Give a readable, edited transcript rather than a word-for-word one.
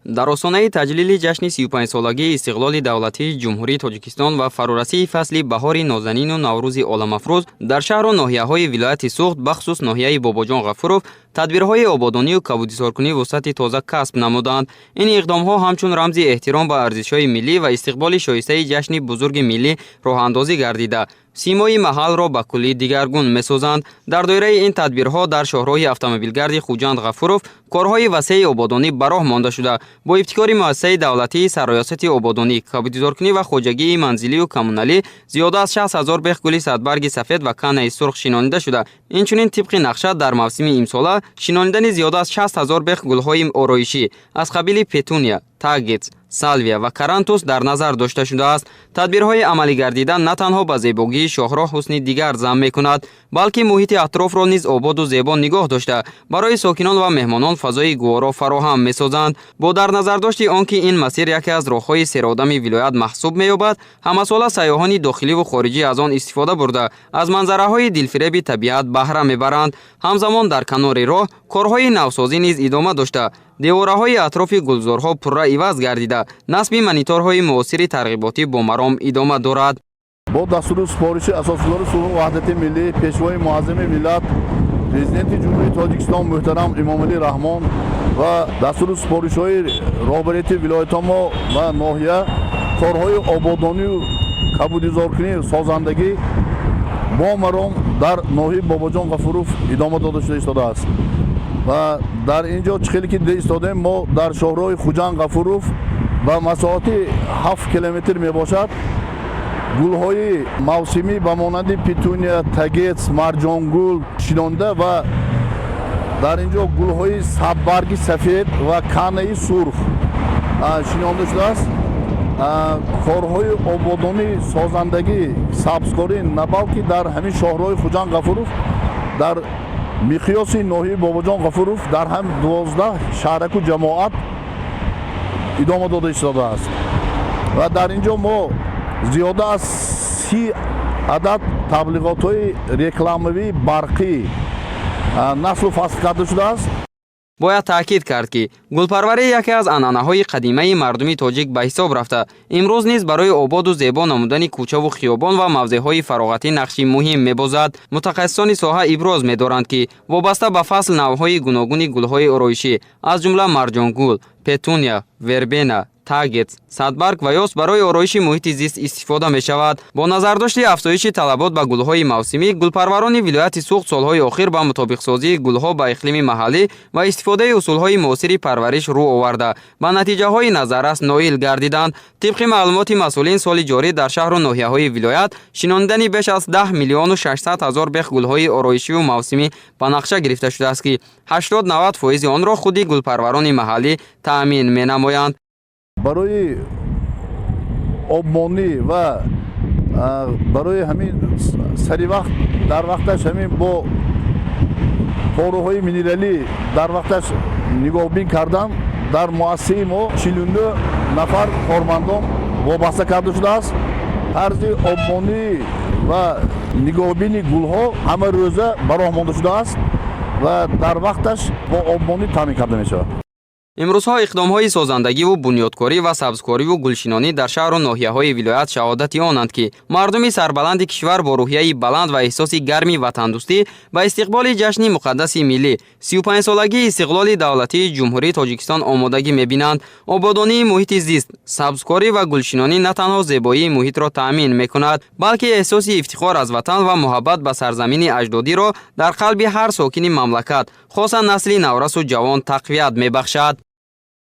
дар осонаи таҷлили ҷашни 35-солагии истиқлоли давлатии ҷумҳурии Тоҷикистон ва фарурасии фасли баҳори нозанину Наврӯзи оламафрӯз дар шаҳру ноҳияҳои вилояти Суғд бахусус ноҳияи Бобоҷон Ғафуров тадбирҳои ободонию кабудизоркунӣ вусъати тоза касб намуданд. Ин иқдомҳо ҳамчун рамзи эҳтиром ба арзишҳои миллӣ ва истиқболи шоистаи ҷашни бузурги миллӣ роҳандозӣ гардида, симои маҳалро ба куллӣ дигаргун месозанд. Дар доираи ин тадбирҳо дар шоҳроҳи автомобилгарди Хуҷанд Ғафуров корҳои васеи ободонӣ ба роҳ монда шуда, бо ибтикори муассисаи давлатии сарроясати ободонӣ, кабудизоркунӣ ва хоҷагии манзилию коммуналӣ зиёда аз 60,000 бех гули садбарги сафед ва канаи сурх шинонида шуда. Инчунин тибқи нақша дар мавсими имсола шинонидани зиёда аз 60,000 бех гулҳои ороишӣ аз қабили петуния, таггетс, салвия ва карантус дар назар дошта шудааст. Тадбирҳои амалӣ гардида на танҳо ба зебогии шоҳроҳ ҳусни дигар зам мекунад, балки муҳити атрофро низ ободу зебо нигоҳ дошта барои сокинон ва меҳмонон фазои гуворо фароҳам месозанд. Бо дар назардошти он ки ин масир яке аз роҳҳои серодами вилоят маҳсуб меёбад, ҳамасола сайёҳони дохиливу хориҷӣ аз он истифода бурда аз манзараҳои дилфиреби табиат баҳра мебаранд. Ҳамзамон дар канори роҳ корҳои навсозӣ низ идома дошта, девораҳои атрофи гулзорҳо пурра иваз гардида, насби мониторҳои муосири тарғиботӣ бо маром идома дорад. бо дастури супориши асосидори сулҳу ваҳдати миллӣ, пешвои муаззими миллат, президенти ҷумҳурии Тоҷикистон муҳтарам Эмомалӣ Раҳмон ва дастури супоришҳои роҳбарияти вилоятҳомо ва ноҳия корҳои ободонию кабудизоркунӣ созандагӣ бо маром дар ноҳияи Бобоҷон Ғафуров идома дода шуда истодааст. ва дар ин ҷо чӣ хеле ки дида истодаем, мо дар шоҳроҳи Хуҷанд Ғафуров ба масоҳати 7 километр мебошад гулҳои мавсимӣ ба монанди петуния, тагетс, марҷонгул шинонида ва дар ин ҷо гулҳои саббарги сафед ва канаи сурх шинонида шудааст. корҳои ободонӣ созандагӣ сабзкорӣ на балки дар ҳамин шоҳроҳи Хуҷанд Ғафуров дар миқёси ноҳияи Бобоҷон Ғафуров дар ҳам 12 шаҳраку ҷамоат идома дода истодааст. ва дар ин ҷо мо зиёда аз 30 адад таблиғотҳои рекламавии барқӣ наслу фасл карда шудааст. бояд таъкид кард ки гулпарварӣ яке аз анъанаҳои қадимаи мардуми тоҷик ба ҳисоб рафта, имрӯз низ барои ободу зебо намудани кӯчаву хиёбон ва мавзеъҳои фароғатӣ нақши муҳим мебозад. Мутахассисони соҳа иброз медоранд ки вобаста ба фасл навъҳои гуногуни гулҳои ороишӣ аз ҷумла марҷонгул, петуния, вербена, тагетс, садбарг ва ёс барои ороиши муҳити зист истифода мешавад. Бо назардошти афзоиши талабот ба гулҳои мавсимӣ, гулпарварони вилояти Суғд солҳои охир ба мутобиқсозии гулҳо ба иқлими маҳаллӣ ва истифодаи усулҳои муосири парвариш рӯ оварда ба натиҷаҳои назаррас ноил гардиданд. Тибқи маълумоти масъулин, соли ҷорӣ дар шаҳру ноҳияҳои вилоят шинонидани беш аз 10 миллиону 600 ҳазор бех гулҳои ороишиву мавсимӣ ба нақша гирифта шудааст ки 80-90% онро худи гулпарварони маҳаллӣ таъмин менамоянд. барои обмонӣ ва барои ҳамин саривақт дар вақташ ҳамин бо порӯҳои минералӣ дар вақташ нигоҳбин кардан дар муассисаи мо 49 нафар кормандон вобаста карда шудааст. тарзи обмонӣ ва нигоҳбини гулҳо ҳама рӯза ба роҳ монда шудааст ва дар вақташ бо обмонӣ таъмин карда мешавад. имрӯзҳо иқдомҳои созандагиву бунёдкорӣ ва сабзкориву гулшинонӣ дар шаҳру ноҳияҳои вилоят шаҳодати онанд ки мардуми сарбаланди кишвар бо рӯҳияи баланд ва эҳсоси гарми ватандӯстӣ ба истиқболи ҷашни муқаддаси миллӣ 35-солагии истиқлоли давлатии ҷумҳурии Тоҷикистон омодагӣ мебинанд. ободонии муҳити зист, сабзкорӣ ва гулшинонӣ на танҳо зебоии муҳитро таъмин мекунад, балки эҳсоси ифтихор аз ватан ва муҳаббат ба сарзамини аҷдодиро дар қалби ҳар сокини мамлакат, хосан насли наврасу ҷавон тақвият мебахшад.